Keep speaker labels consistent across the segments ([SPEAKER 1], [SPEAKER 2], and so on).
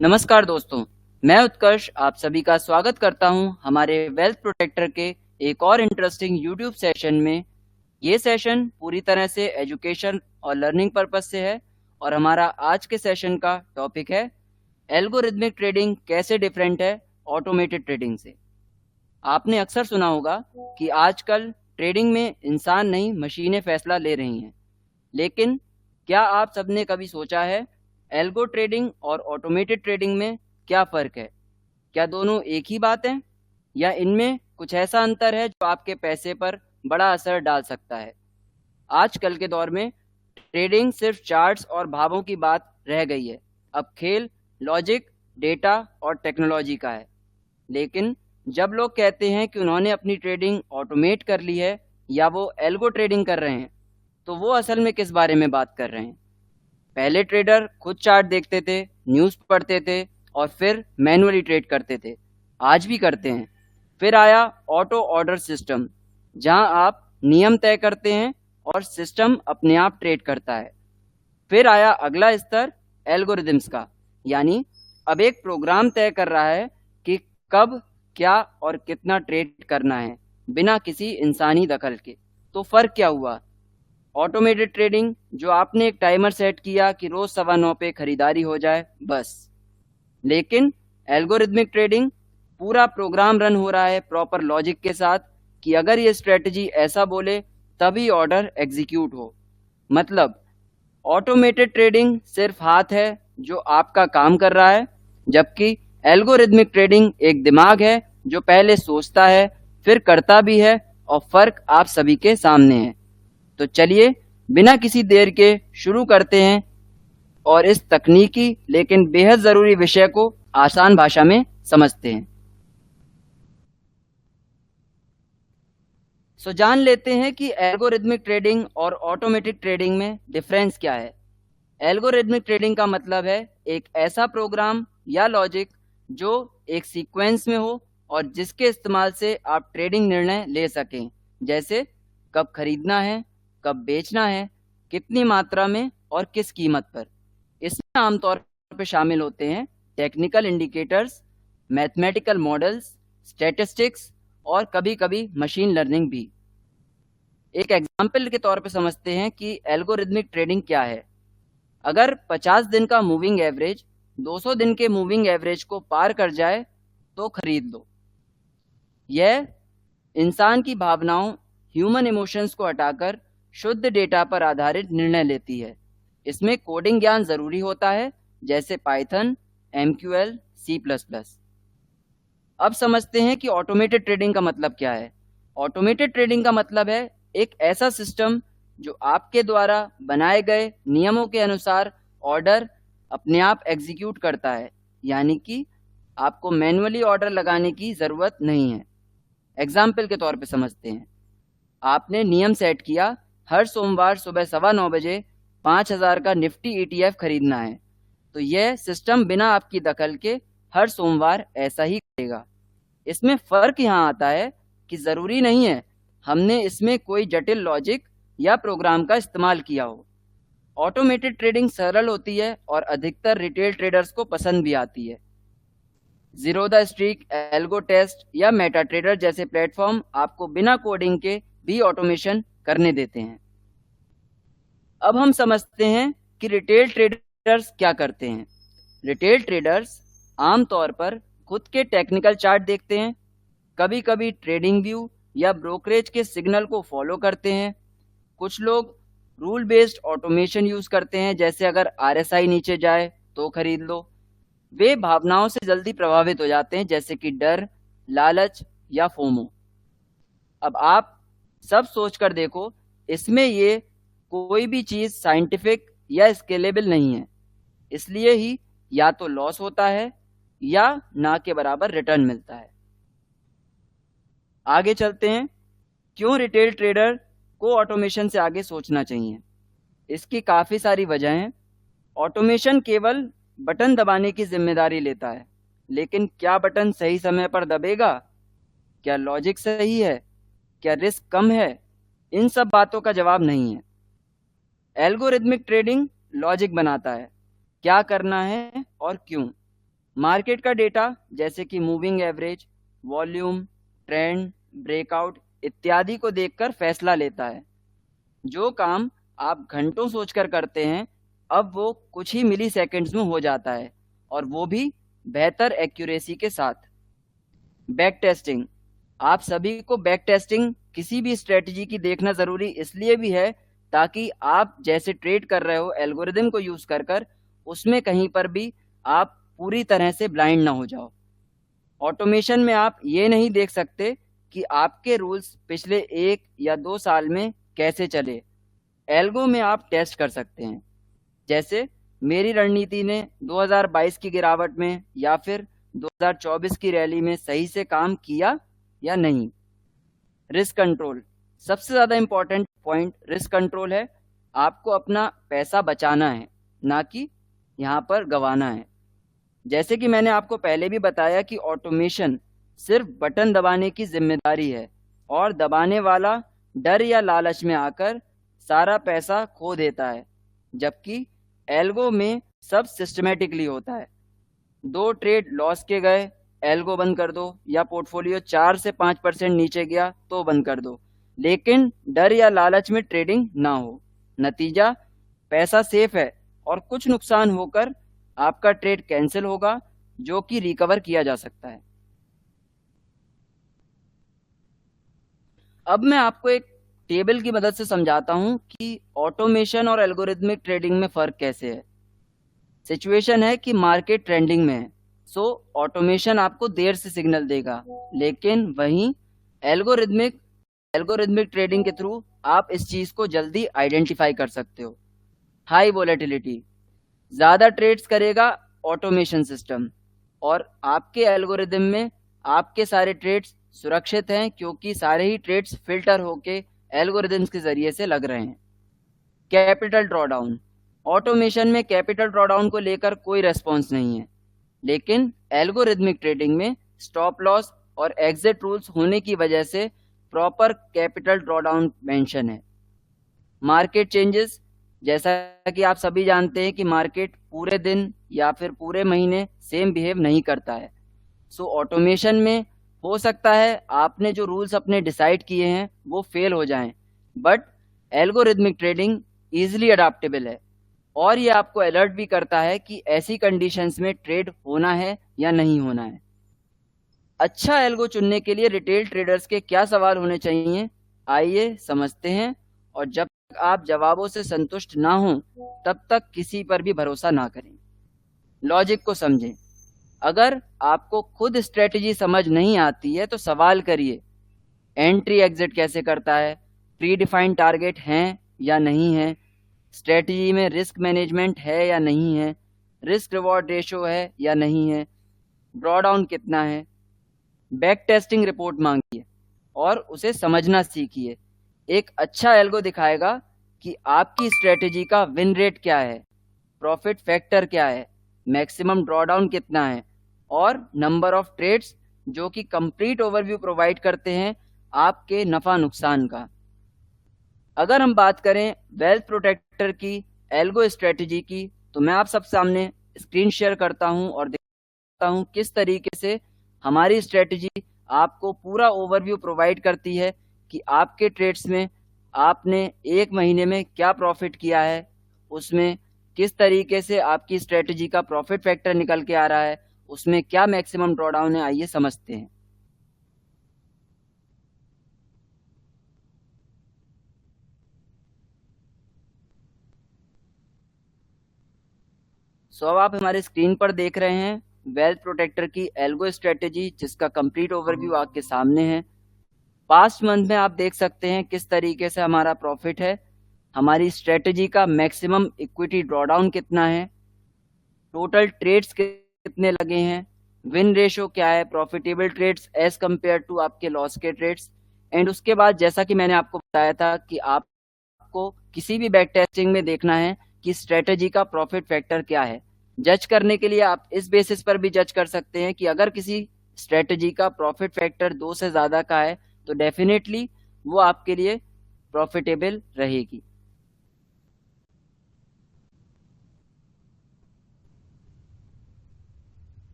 [SPEAKER 1] नमस्कार दोस्तों, मैं उत्कर्ष आप सभी का स्वागत करता हूं हमारे वेल्थ प्रोटेक्टर के एक और इंटरेस्टिंग यूट्यूब सेशन में। ये सेशन पूरी तरह से एजुकेशन और लर्निंग पर्पस से है और हमारा आज के सेशन का टॉपिक है एल्गोरिथमिक ट्रेडिंग कैसे डिफरेंट है ऑटोमेटेड ट्रेडिंग से। आपने अक्सर सुना होगा कि आजकल ट्रेडिंग में इंसान नहीं मशीनें फैसला ले रही हैं, लेकिन क्या आप सबने कभी सोचा है एल्गो ट्रेडिंग और ऑटोमेटेड ट्रेडिंग में क्या फ़र्क है? क्या दोनों एक ही बात है या इनमें कुछ ऐसा अंतर है जो आपके पैसे पर बड़ा असर डाल सकता है? आजकल के दौर में ट्रेडिंग सिर्फ चार्ट्स और भावों की बात रह गई है। अब खेल लॉजिक, डेटा और टेक्नोलॉजी का है। लेकिन जब लोग कहते हैं कि उन्होंने अपनी ट्रेडिंग ऑटोमेट कर ली है या वो एल्गो ट्रेडिंग कर रहे हैं, तो वो असल में किस बारे में बात कर रहे हैं? पहले ट्रेडर खुद चार्ट देखते थे, न्यूज़ पढ़ते थे और फिर मैन्युअली ट्रेड करते थे। आज भी करते हैं। फिर आया ऑटो ऑर्डर सिस्टम, जहां आप नियम तय करते हैं और सिस्टम अपने आप ट्रेड करता है। फिर आया अगला स्तर एल्गोरिदम्स का, यानी अब एक प्रोग्राम तय कर रहा है कि कब, क्या और कितना ट्रेड करना है बिना किसी इंसानी दखल के। तो फ़र्क क्या हुआ? ऑटोमेटेड ट्रेडिंग, जो आपने एक टाइमर सेट किया कि रोज 9:15 पे खरीदारी हो जाए बस। लेकिन एल्गोरिथमिक ट्रेडिंग, पूरा प्रोग्राम रन हो रहा है प्रॉपर लॉजिक के साथ कि अगर ये स्ट्रेटजी ऐसा बोले तभी ऑर्डर एग्जीक्यूट हो। मतलब ऑटोमेटेड ट्रेडिंग सिर्फ हाथ है जो आपका काम कर रहा है, जबकि एल्गोरिथमिक ट्रेडिंग एक दिमाग है जो पहले सोचता है फिर करता भी है, और फर्क आप सभी के सामने है। तो चलिए बिना किसी देर के शुरू करते हैं और इस तकनीकी लेकिन बेहद ज़रूरी विषय को आसान भाषा में समझते हैं। जान लेते हैं कि एल्गोरिथमिक ट्रेडिंग और ऑटोमेटिक ट्रेडिंग में डिफरेंस क्या है। एल्गोरिथमिक ट्रेडिंग का मतलब है एक ऐसा प्रोग्राम या लॉजिक जो एक सीक्वेंस में हो और जिसके इस्तेमाल से आप ट्रेडिंग निर्णय ले सकें, जैसे कब खरीदना है, कब बेचना है, कितनी मात्रा में और किस कीमत पर। इसमें आमतौर पर शामिल होते हैं technical indicators, mathematical models, statistics और कभी-कभी मशीन लर्निंग भी। एक एग्जाम्पल के तौर पर समझते हैं कि एल्गोरिथमिक ट्रेडिंग क्या है। अगर 50 दिन का मूविंग एवरेज 200 दिन के मूविंग एवरेज को पार कर जाए तो खरीद लो। यह इंसान की भावनाओं, ह्यूमन इमोशंस को हटाकर शुद्ध डेटा पर आधारित निर्णय लेती है। इसमें कोडिंग ज्ञान ज़रूरी होता है, जैसे पाइथन, एमक्यूएल, C++। अब समझते हैं कि ऑटोमेटेड ट्रेडिंग का मतलब क्या है। ऑटोमेटेड ट्रेडिंग का मतलब है एक ऐसा सिस्टम जो आपके द्वारा बनाए गए नियमों के अनुसार ऑर्डर अपने आप एग्जीक्यूट करता है, यानी कि आपको मैन्युअली ऑर्डर लगाने की ज़रूरत नहीं है। एग्जाम्पल के तौर पे समझते हैं, आपने नियम सेट किया हर सोमवार सुबह 9:15 बजे 5,000 का निफ्टी ETF खरीदना है, तो यह सिस्टम बिना आपकी दखल के हर सोमवार ऐसा ही करेगा। इसमें फ़र्क यहाँ आता है कि ज़रूरी नहीं है हमने इसमें कोई जटिल लॉजिक या प्रोग्राम का इस्तेमाल किया हो। ऑटोमेटेड ट्रेडिंग सरल होती है और अधिकतर रिटेल ट्रेडर्स को पसंद भी आती है। Zerodha Streak, Algo Test या मेटा ट्रेडर जैसे प्लेटफॉर्म आपको बिना कोडिंग के भी ऑटोमेशन करने देते हैं। अब हम समझते हैं कि रिटेल ट्रेडर्स क्या करते हैं। रिटेल ट्रेडर्स आमतौर पर खुद के टेक्निकल चार्ट देखते हैं, कभी कभी ट्रेडिंग व्यू या ब्रोकरेज के सिग्नल को फॉलो करते हैं। कुछ लोग रूल बेस्ड ऑटोमेशन यूज करते हैं, जैसे अगर RSI नीचे जाए तो खरीद लो। वे भावनाओं से जल्दी प्रभावित हो जाते हैं, जैसे कि डर, लालच या फोमो। अब आप सब सोचकर देखो, इसमें ये कोई भी चीज़ साइंटिफिक या स्केलेबल नहीं है, इसलिए ही या तो लॉस होता है या ना के बराबर रिटर्न मिलता है। आगे चलते हैं, क्यों रिटेल ट्रेडर को ऑटोमेशन से आगे सोचना चाहिए। इसकी काफ़ी सारी वजह हैं। ऑटोमेशन केवल बटन दबाने की जिम्मेदारी लेता है, लेकिन क्या बटन सही समय पर दबेगा, क्या लॉजिक सही है, क्या रिस्क कम है, इन सब बातों का जवाब नहीं है। एल्गोरिथमिक ट्रेडिंग लॉजिक बनाता है, क्या करना है और क्यों। मार्केट का डेटा जैसे कि moving average, volume, trend, breakout इत्यादि को देखकर फैसला लेता है। जो काम आप घंटों सोचकर करते हैं, अब वो कुछ ही मिली सेकेंड्स में हो जाता है, और वो भी बेहतर एक्यूरेसी के साथ। Back testing. आप सभी को बैक टेस्टिंग किसी भी स्ट्रेटजी की देखना ज़रूरी इसलिए भी है ताकि आप जैसे ट्रेड कर रहे हो एल्गोरिदम को यूज़ कर उसमें कहीं पर भी आप पूरी तरह से ब्लाइंड ना हो जाओ। ऑटोमेशन में आप ये नहीं देख सकते कि आपके रूल्स पिछले 1 या 2 साल में कैसे चले। एल्गो में आप टेस्ट कर सकते हैं, जैसे मेरी रणनीति ने 2022 की गिरावट में या फिर 2024 की रैली में सही से काम किया या नहीं। Risk control. सबसे ज़्यादा इम्पॉर्टेंट पॉइंट रिस्क कंट्रोल है। आपको अपना पैसा बचाना है, ना कि यहाँ पर गंवाना है। जैसे कि मैंने आपको पहले भी बताया कि ऑटोमेशन सिर्फ बटन दबाने की जिम्मेदारी है, और दबाने वाला डर या लालच में आकर सारा पैसा खो देता है, जबकि एल्गो में सब सिस्टमेटिकली होता है। 2 ट्रेड लॉस के गए, एल्गो बंद कर दो, या पोर्टफोलियो 4 से 5% नीचे गया तो बंद कर दो, लेकिन डर या लालच में ट्रेडिंग ना हो। नतीजा, पैसा सेफ है और कुछ नुकसान होकर आपका ट्रेड कैंसिल होगा, जो कि रिकवर किया जा सकता है। अब मैं आपको एक टेबल की मदद से समझाता हूं कि ऑटोमेशन और एल्गोरिथमिक ट्रेडिंग में फ़र्क कैसे है। सिचुएशन है कि मार्केट ट्रेंडिंग में है, सो ऑटोमेशन आपको देर से सिग्नल देगा, लेकिन वहीं एल्गोरिथमिक एल्गोरिथमिक ट्रेडिंग के थ्रू आप इस चीज़ को जल्दी आइडेंटिफाई कर सकते हो। High volatility. ज़्यादा ट्रेड्स करेगा ऑटोमेशन सिस्टम, और आपके एल्गोरिदम में आपके सारे ट्रेड्स सुरक्षित हैं क्योंकि सारे ही ट्रेड्स फिल्टर होके एल्गोरिदम्स के ज़रिए से लग रहे हैं। Capital drawdown. ऑटोमेशन में कैपिटल ड्रॉडाउन को लेकर कोई रेस्पॉन्स नहीं है, लेकिन एल्गोरिथमिक ट्रेडिंग में स्टॉप लॉस और एग्जिट रूल्स होने की वजह से प्रॉपर कैपिटल ड्रॉडाउन मेंशन है। Market changes. जैसा कि आप सभी जानते हैं कि मार्केट पूरे दिन या फिर पूरे महीने सेम बिहेव नहीं करता है। सो ऑटोमेशन में हो सकता है आपने जो रूल्स अपने डिसाइड किए हैं वो फेल हो जाएं, but algorithmic trading easily adaptable है, और ये आपको अलर्ट भी करता है कि ऐसी कंडीशंस में ट्रेड होना है या नहीं होना है। अच्छा एल्गो चुनने के लिए रिटेल ट्रेडर्स के क्या सवाल होने चाहिए, आइए समझते हैं। और जब तक आप जवाबों से संतुष्ट ना हों तब तक किसी पर भी भरोसा ना करें। लॉजिक को समझें। अगर आपको खुद स्ट्रेटजी समझ नहीं आती है तो सवाल करिए, एंट्री एग्जिट कैसे करता है, प्री डिफाइंड टारगेट हैं या नहीं है, स्ट्रेटजी में रिस्क मैनेजमेंट है या नहीं है, रिस्क रिवॉर्ड रेशो है या नहीं है, ड्रॉडाउन कितना है। बैक टेस्टिंग रिपोर्ट मांगिए और उसे समझना सीखिए। एक अच्छा एल्गो दिखाएगा कि आपकी स्ट्रेटजी का विन रेट क्या है, प्रॉफिट फैक्टर क्या है, मैक्सिमम ड्रॉडाउन कितना है, और नंबर ऑफ ट्रेड्स, जो कि कंप्लीट ओवरव्यू प्रोवाइड करते हैं आपके नफ़ा नुकसान का। अगर हम बात करें वेल्थ प्रोटेक्टर की एल्गो स्ट्रेटजी की, तो मैं आप सब सामने स्क्रीन शेयर करता हूं और दिखाता हूं किस तरीके से हमारी स्ट्रेटजी आपको पूरा ओवरव्यू प्रोवाइड करती है कि आपके ट्रेड्स में आपने 1 महीने में क्या प्रॉफिट किया है, उसमें किस तरीके से आपकी स्ट्रेटजी का प्रॉफिट फैक्टर निकल के आ रहा है, उसमें क्या मैक्सिमम ड्रॉडाउन है। आइए समझते हैं। सो अब आप हमारे स्क्रीन पर देख रहे हैं वेल्थ प्रोटेक्टर की एल्गो स्ट्रेटजी, जिसका कंप्लीट ओवरव्यू आपके सामने है। पास्ट मंथ में आप देख सकते हैं किस तरीके से हमारा प्रॉफिट है, हमारी स्ट्रेटजी का मैक्सिमम इक्विटी ड्रॉडाउन कितना है, टोटल ट्रेड्स कितने लगे हैं, विन रेशो क्या है, profitable trades as compared to आपके लॉस के ट्रेड्स। एंड उसके बाद जैसा कि मैंने आपको बताया था कि आपको किसी भी बैक टेस्टिंग में देखना है कि स्ट्रेटजी का प्रॉफिट फैक्टर क्या है। जज करने के लिए आप इस बेसिस पर भी जज कर सकते हैं कि अगर किसी स्ट्रेटजी का प्रॉफिट फैक्टर 2 से ज़्यादा का है तो डेफिनेटली वो आपके लिए प्रॉफिटेबल रहेगी।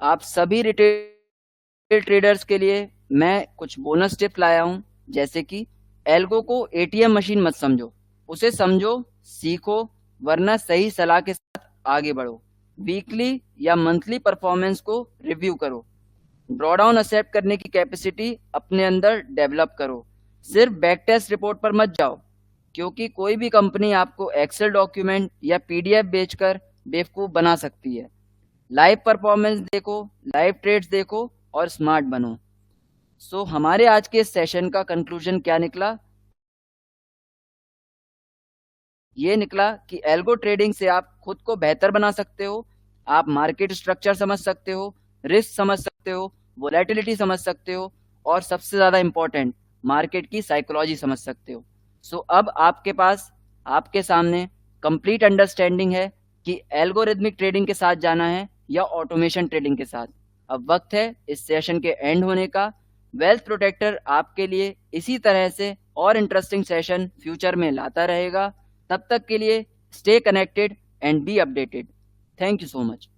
[SPEAKER 1] आप सभी रिटेल ट्रेडर्स के लिए मैं कुछ बोनस टिप्स लाया हूं, जैसे कि एल्गो को एटीएम मशीन मत समझो, उसे समझो, सीखो, वरना सही सलाह के साथ आगे बढ़ो। वीकली या मंथली परफॉर्मेंस को रिव्यू करो। ड्रॉडाउन एक्सेप्ट करने की कैपेसिटी अपने अंदर डेवलप करो। सिर्फ बैक टेस्ट रिपोर्ट पर मत जाओ, क्योंकि कोई भी कंपनी आपको एक्सेल डॉक्यूमेंट या पीडीएफ बेचकर बेवकूफ़ बना सकती है। लाइव परफॉर्मेंस देखो, लाइव ट्रेड्स देखो और स्मार्ट बनो। सो हमारे आज के सेशन का कंक्लूजन क्या निकला? ये निकला कि एल्गो ट्रेडिंग से आप खुद को बेहतर बना सकते हो, आप मार्केट स्ट्रक्चर समझ सकते हो, रिस्क समझ सकते हो, वोलेटिलिटी समझ सकते हो और सबसे ज़्यादा इम्पॉर्टेंट मार्केट की साइकोलॉजी समझ सकते हो। सो अब आपके पास, आपके सामने कंप्लीट अंडरस्टैंडिंग है कि एल्गोरिथमिक ट्रेडिंग के साथ जाना है या ऑटोमेशन ट्रेडिंग के साथ। अब वक्त है इस सेशन के एंड होने का। वेल्थ प्रोटेक्टर आपके लिए इसी तरह से और इंटरेस्टिंग सेशन फ्यूचर में लाता रहेगा। तब तक के लिए stay connected and be updated. Thank you so much.